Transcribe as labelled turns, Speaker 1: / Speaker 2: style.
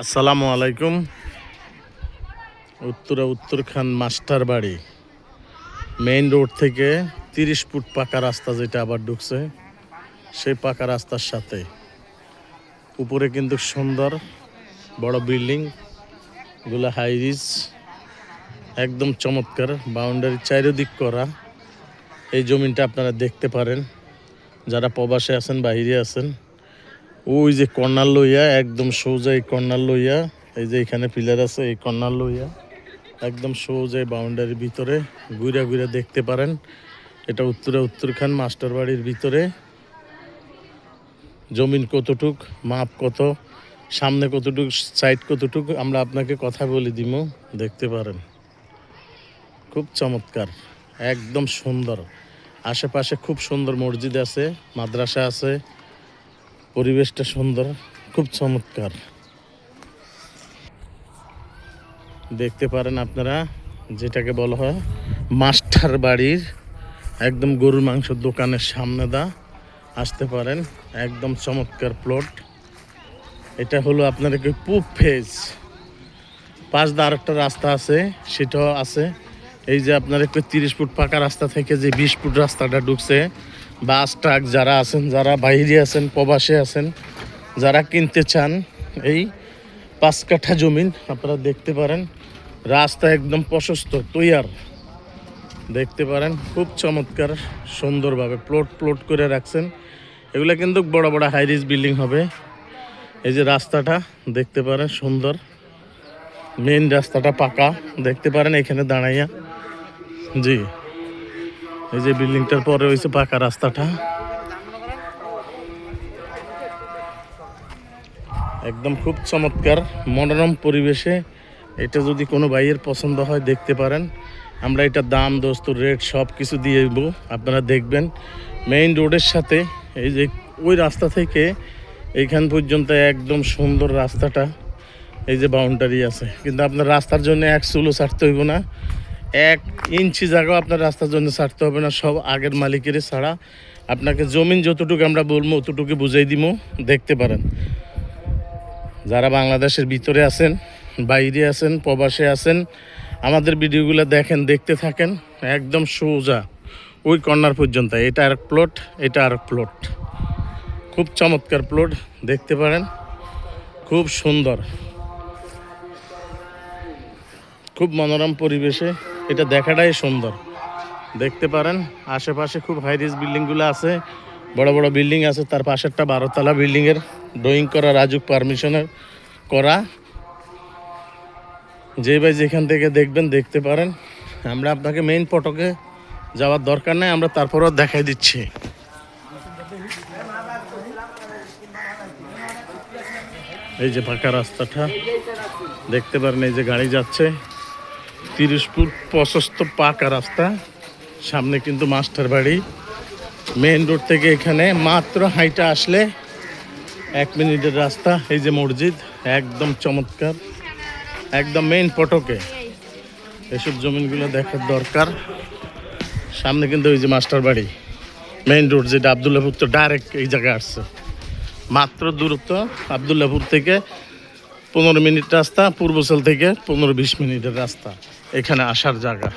Speaker 1: আসসালামু আলাইকুম। উত্তরখান মাস্টার বাড়ি মেইন রোড থেকে 30 ফুট পাকা রাস্তা যেটা আবার ঢুকছে, সেই পাকা রাস্তার সাথে উপরে কিন্তু সুন্দর বড় বিল্ডিং গুলা, হাই রিজ, একদম চমৎকার বাউন্ডারি চারিদিক করা। এই জমিনটা আপনারা দেখতে পারেন যারা প্রবাসে আছেন, বাইরে আছেন। ওই যে কর্নার লইয়া একদম সোজা, এই কর্নার লইয়া, এই যে এখানে পিলার আছে, এই কর্নার লইয়া একদম সোজা বাউন্ডারির ভিতরে ঘুরে ঘুরে দেখতে পারেন। এটা উত্তরখান মাস্টার বাড়ির ভিতরে জমিন কতটুক, মাপ কত, সামনে কতটুক, সাইড কতটুক, আমরা আপনাকে কথা বলে দিব, দেখতে পারেন। খুব চমৎকার, একদম সুন্দর। আশেপাশে খুব সুন্দর মসজিদ আছে, মাদ্রাসা আছে, পরিবেশটা সুন্দর, খুব চমৎকার। দেখতে পারেন আপনারা, যেটাকে বলা হয় মাস্টার বাড়ির একদম গরুর মাংস দোকানের সামনে আসতে পারেন। একদম চমৎকার প্লট। এটা হলো আপনার পূব ফেজ, পাশ দিয়ে আরেকটা রাস্তা আছে, সেটাও আছে। এই যে আপনার 30 ফুট পাকা রাস্তা থেকে যে 20 ফুট রাস্তাটা ঢুকছে, বাস ট্রাক যারা আছেন, যারা বাইরে আছেন, প্রবাসে আছেন, যারা কিনতে চান, এই 5 কাঠা জমিন আপনারা দেখতে পারেন। রাস্তা একদম প্রশস্ত, তৈয়ার, দেখতে পারেন। খুব চমৎকার সুন্দরভাবে প্লট করে রাখছেন। এগুলো কিন্তু বড় বড় হাই রিজ বিল্ডিং হবে। এই যে রাস্তাটা দেখতে পারেন, সুন্দর মেইন রাস্তাটা পাকা, দেখতে পারেন এখানে দাঁড়াইয়া। জি, এই যে বিল্ডিংটার পরে হয়েছে পাকা রাস্তাটা, একদম খুব চমৎকার মনোরম পরিবেশে। এটা যদি কোনো ভাইয়ের পছন্দ হয় দেখতে পারেন। আমরা এটা দাম, দস্তুর, রেট সব কিছু দিয়ে দেব, আপনারা দেখবেন। মেইন রোডের সাথে এই যে ওই রাস্তা থেকে এইখান পর্যন্ত একদম সুন্দর রাস্তাটা, এই যে বাউন্ডারি আছে, কিন্তু আপনার রাস্তার জন্য 1 চুলো ছাড়তে হইব না, 1 ইঞ্চি জায়গাও আপনার রাস্তার জন্য ছাড়তে হবে না, সব আগের মালিকেরই ছাড়া। আপনাকে জমিন যতটুকু আমরা বলবো অতটুকু বুঝাই দিব, দেখতে পারেন। যারা বাংলাদেশের ভিতরে আছেন, বাইরে আছেন, প্রবাসে আছেন, আমাদের ভিডিওগুলো দেখেন, দেখতে থাকেন। একদম সোজা ওই কর্নার পর্যন্ত এটা আর প্লট, এটা আর প্লট। খুব চমৎকার প্লট, দেখতে পারেন, খুব সুন্দর, খুব মনোরম পরিবেশে। এটা দেখাটাই সুন্দর, দেখতে পারেন। আশেপাশে খুব হাই রিজ বিল্ডিংগুলো আছে, বড় বড় বিল্ডিং আছে। তার পাশেরটা 12 তলা বিল্ডিংয়ের ড্রয়িং করা, রাজুক পারমিশনের করা। যে ভাই যেখান থেকে দেখবেন দেখতে পারেন। আমরা আপনাকে মেইন ফটকে যাওয়ার দরকার নেই, আমরা তারপরেও দেখাই দিচ্ছি। এই যে পাকা রাস্তাটা দেখতে পারেন, এই যে গাড়ি যাচ্ছে, 30 ফুট প্রশস্ত পাকা রাস্তা। সামনে কিন্তু মাস্টার বাড়ি। মেইন রোড থেকে এখানে মাত্র হাইটা আসলে 1 মিনিটের রাস্তা। এই যে মসজিদ, একদম চমৎকার, একদম মেইন ফটকে। এসব জমিনগুলো দেখার দরকার। সামনে কিন্তু ওই যে মাস্টার বাড়ি, মেইন রোড যেটা আবদুল্লাপুর, তো ডাইরেক্ট এই জায়গায় আসছে। মাত্র দূরত্ব আবদুল্লাপুর থেকে 15 মিনিট রাস্তা, পূর্বশাল থেকে 15-20 মিনিটের রাস্তা এখানে আসার জায়গা।